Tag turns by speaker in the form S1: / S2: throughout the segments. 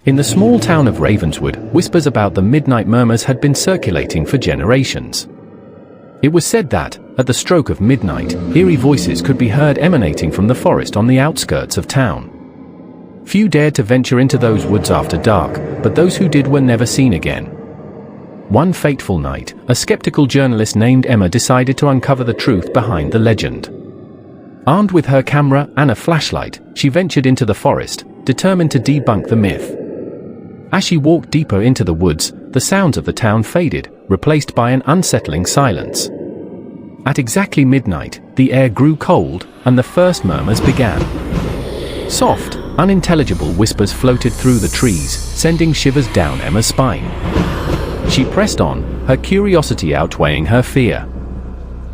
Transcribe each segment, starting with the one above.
S1: In the small town of Ravenswood, whispers about the midnight murmurs had been circulating for generations. It was said that, at the stroke of midnight, eerie voices could be heard emanating from the forest on the outskirts of town. Few dared to venture into those woods after dark, but those who did were never seen again. One fateful night, a skeptical journalist named Emma decided to uncover the truth behind the legend. Armed with her camera and a flashlight, she ventured into the forest, determined to debunk the myth. As she walked deeper into the woods, the sounds of the town faded, replaced by an unsettling silence. At exactly midnight, the air grew cold, and the first murmurs began. Soft, unintelligible whispers floated through the trees, sending shivers down Emma's spine. She pressed on, her curiosity outweighing her fear.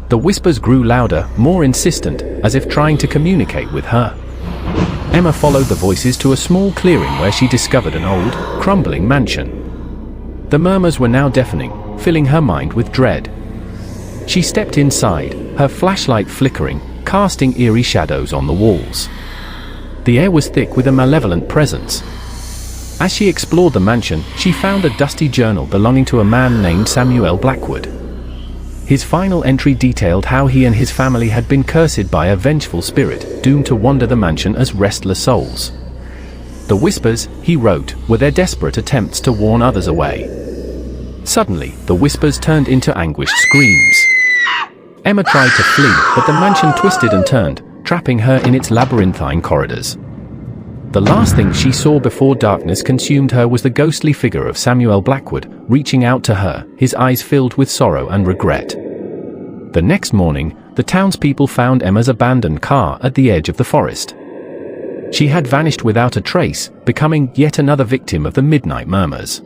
S1: The whispers grew louder, more insistent, as if trying to communicate with her. Emma followed the voices to a small clearing where she discovered an old, crumbling mansion. The murmurs were now deafening, filling her mind with dread. She stepped inside, her flashlight flickering, casting eerie shadows on the walls. The air was thick with a malevolent presence. As she explored the mansion, she found a dusty journal belonging to a man named Samuel Blackwood. His final entry detailed how he and his family had been cursed by a vengeful spirit, doomed to wander the mansion as restless souls. The whispers, he wrote, were their desperate attempts to warn others away. Suddenly, the whispers turned into anguished screams. Emma tried to flee, but the mansion twisted and turned, trapping her in its labyrinthine corridors. The last thing she saw before darkness consumed her was the ghostly figure of Samuel Blackwood, reaching out to her, his eyes filled with sorrow and regret. The next morning, the townspeople found Emma's abandoned car at the edge of the forest. She had vanished without a trace, becoming yet another victim of the midnight murmurs.